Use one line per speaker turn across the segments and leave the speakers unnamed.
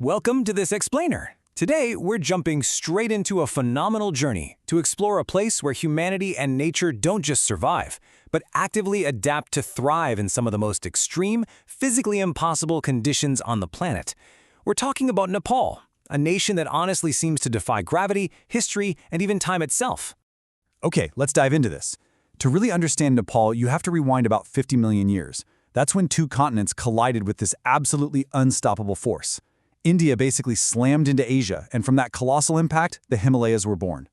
Welcome to this explainer. Today, we're jumping straight into a phenomenal journey to explore a place where humanity and nature don't just survive, but actively adapt to thrive in some of the most extreme, physically impossible conditions on the planet. We're talking about Nepal, a nation that honestly seems to defy gravity, history, and even time itself.
Okay, let's dive into this. To really understand Nepal, you have to rewind about 50 million years. That's when two continents collided with this absolutely unstoppable force. India basically slammed into Asia, and from that colossal impact, the Himalayas were born.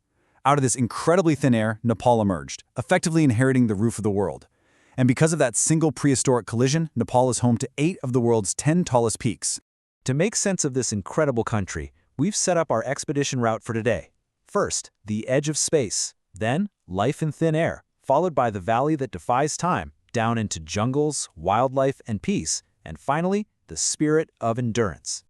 Out of this incredibly thin air, Nepal emerged, effectively inheriting the roof of the world. And because of that single prehistoric collision, Nepal is home to 8 of the world's 10 tallest peaks.
To make sense of this incredible country, we've set up our expedition route for today. First, the edge of space, then life in thin air, followed by the valley that defies time, down into jungles, wildlife, and peace, and finally, the spirit of endurance.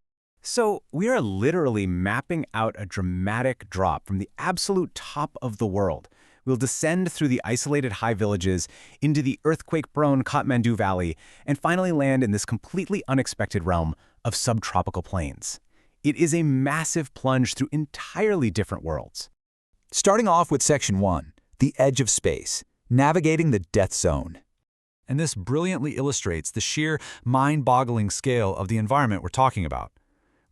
So we are literally mapping out a dramatic drop from the absolute top of the world. We'll descend through the isolated high villages into the earthquake-prone Kathmandu Valley and finally land in this completely unexpected realm of subtropical plains. It is a massive plunge through entirely different worlds.
Starting off with Section 1, the edge of space, navigating the death zone. And this brilliantly illustrates the sheer, mind-boggling scale of the environment we're talking about.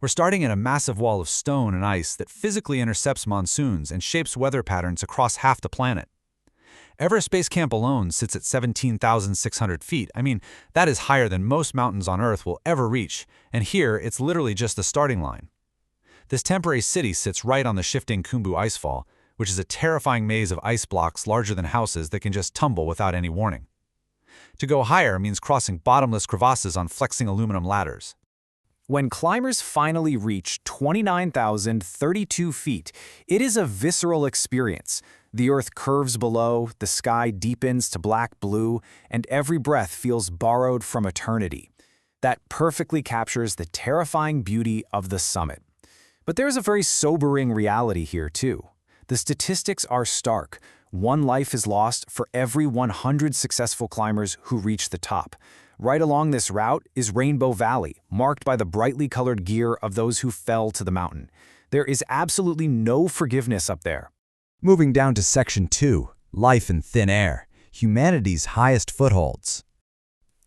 We're starting in a massive wall of stone and ice that physically intercepts monsoons and shapes weather patterns across half the planet. Everest Base Camp alone sits at 17,600 feet. That is higher than most mountains on Earth will ever reach, and here it's literally just the starting line. This temporary city sits right on the shifting Khumbu icefall, which is a terrifying maze of ice blocks larger than houses that can just tumble without any warning. To go higher means crossing bottomless crevasses on flexing aluminum ladders.
When climbers finally reach 29,032 feet, it is a visceral experience. The earth curves below, the sky deepens to black blue, and every breath feels borrowed from eternity. That perfectly captures the terrifying beauty of the summit. But there's a very sobering reality here, too. The statistics are stark. 1 life is lost for every 100 successful climbers who reach the top. Right along this route is Rainbow Valley, marked by the brightly colored gear of those who fell to the mountain. There is absolutely no forgiveness up there.
Moving down to Section 2, life in thin air, humanity's highest footholds.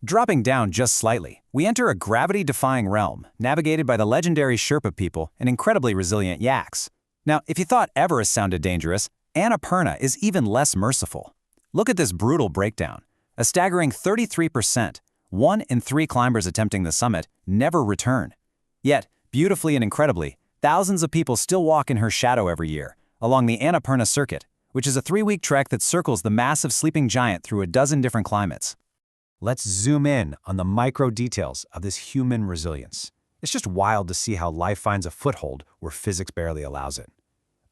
Dropping down just slightly, we enter a gravity-defying realm, navigated by the legendary Sherpa people and incredibly resilient yaks. Now, if you thought Everest sounded dangerous, Annapurna is even less merciful. Look at this brutal breakdown. A staggering 33%. 1 in 3 climbers attempting the summit never return. Yet, beautifully and incredibly, thousands of people still walk in her shadow every year, along the Annapurna Circuit, which is a 3-week trek that circles the massive sleeping giant through a dozen different climates.
Let's zoom in on the micro details of this human resilience. It's just wild to see how life finds a foothold where physics barely allows it.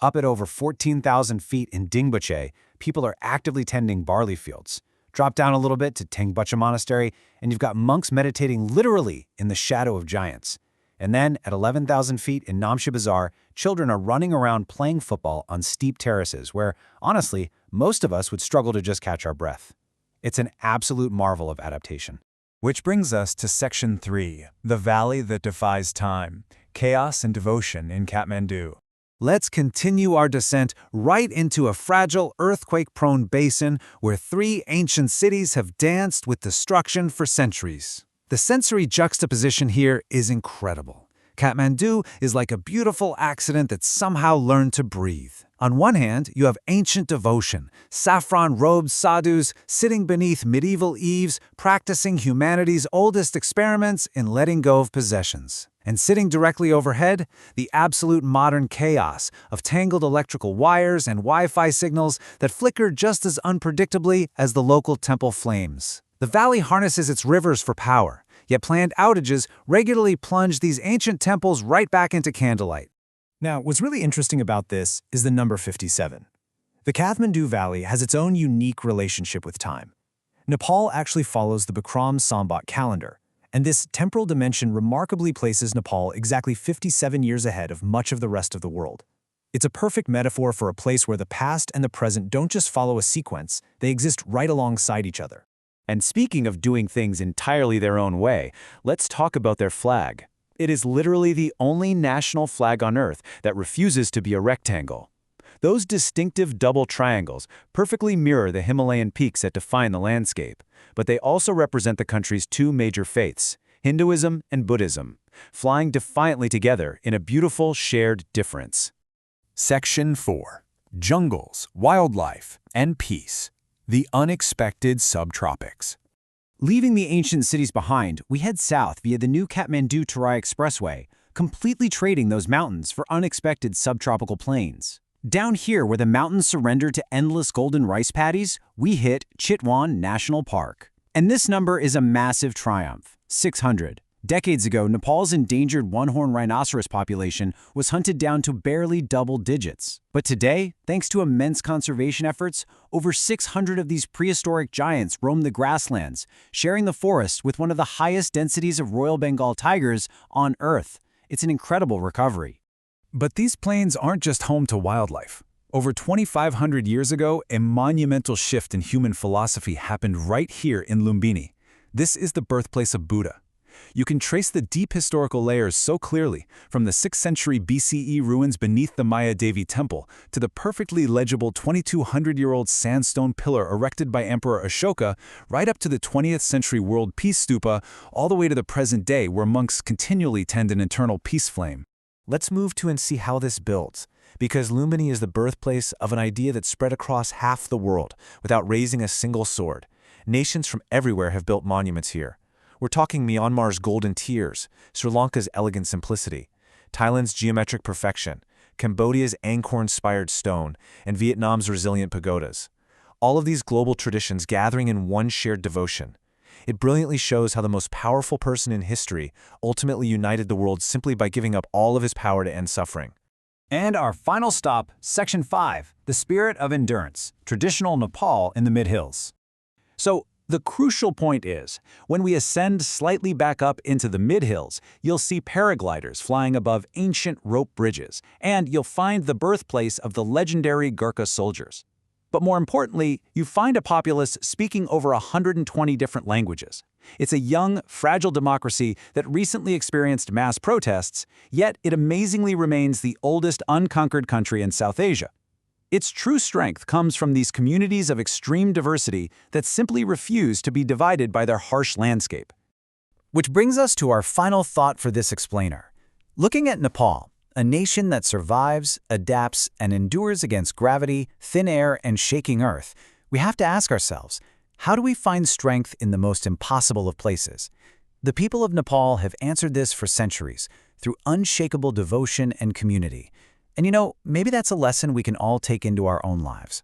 Up at over 14,000 feet in Dingboche, people are actively tending barley fields. Drop down a little bit to Tengboche Monastery, and you've got monks meditating literally in the shadow of giants. And then, at 11,000 feet in Namche Bazaar, children are running around playing football on steep terraces where, honestly, most of us would struggle to just catch our breath. It's an absolute marvel of adaptation.
Which brings us to Section 3, the valley that defies time, chaos and devotion in Kathmandu.
Let's continue our descent right into a fragile, earthquake-prone basin where 3 ancient cities have danced with destruction for centuries. The sensory juxtaposition here is incredible. Kathmandu is like a beautiful accident that somehow learned to breathe. On one hand, you have ancient devotion, saffron-robed sadhus sitting beneath medieval eaves, practicing humanity's oldest experiments in letting go of possessions. And sitting directly overhead, the absolute modern chaos of tangled electrical wires and Wi-Fi signals that flicker just as unpredictably as the local temple flames. The valley harnesses its rivers for power, yet planned outages regularly plunge these ancient temples right back into candlelight.
Now, what's really interesting about this is the number 57. The Kathmandu Valley has its own unique relationship with time. Nepal actually follows the Bikram Sambat calendar, and this temporal dimension remarkably places Nepal exactly 57 years ahead of much of the rest of the world. It's a perfect metaphor for a place where the past and the present don't just follow a sequence, they exist right alongside each other.
And speaking of doing things entirely their own way, let's talk about their flag.
It is literally the only national flag on Earth that refuses to be a rectangle. Those distinctive double triangles perfectly mirror the Himalayan peaks that define the landscape, but they also represent the country's two major faiths, Hinduism and Buddhism, flying defiantly together in a beautiful shared difference.
Section 4. Jungles, Wildlife, and Peace. The Unexpected Subtropics.
Leaving the ancient cities behind, we head south via the new Kathmandu-Terai Expressway, completely trading those mountains for unexpected subtropical plains. Down here, where the mountains surrender to endless golden rice paddies, we hit Chitwan National Park. And this number is a massive triumph, 600. Decades ago, Nepal's endangered one-horned rhinoceros population was hunted down to barely double digits. But today, thanks to immense conservation efforts, over 600 of these prehistoric giants roam the grasslands, sharing the forest with one of the highest densities of Royal Bengal tigers on Earth. It's an incredible recovery.
But these plains aren't just home to wildlife. Over 2,500 years ago, a monumental shift in human philosophy happened right here in Lumbini. This is the birthplace of Buddha. You can trace the deep historical layers so clearly, from the 6th century BCE ruins beneath the Maya Devi temple to the perfectly legible 2,200-year-old sandstone pillar erected by Emperor Ashoka, right up to the 20th century World Peace Stupa, all the way to the present day where monks continually tend an eternal peace flame.
Let's move to and see how this builds, because Lumbini is the birthplace of an idea that spread across half the world without raising a single sword. Nations from everywhere have built monuments here. We're talking Myanmar's golden tears, Sri Lanka's elegant simplicity, Thailand's geometric perfection, Cambodia's Angkor-inspired stone, and Vietnam's resilient pagodas. All of these global traditions gathering in one shared devotion. It brilliantly shows how the most powerful person in history ultimately united the world simply by giving up all of his power to end suffering.
And our final stop, Section 5, the Spirit of Endurance, traditional Nepal in the mid-hills. So, the crucial point is, when we ascend slightly back up into the mid-hills, you'll see paragliders flying above ancient rope bridges, and you'll find the birthplace of the legendary Gurkha soldiers. But more importantly, you find a populace speaking over 120 different languages. It's a young, fragile democracy that recently experienced mass protests, yet it amazingly remains the oldest unconquered country in South Asia. Its true strength comes from these communities of extreme diversity that simply refuse to be divided by their harsh landscape.
Which brings us to our final thought for this explainer. Looking at Nepal, a nation that survives, adapts, and endures against gravity, thin air, and shaking earth, we have to ask ourselves, how do we find strength in the most impossible of places? The people of Nepal have answered this for centuries, through unshakable devotion and community. And maybe that's a lesson we can all take into our own lives.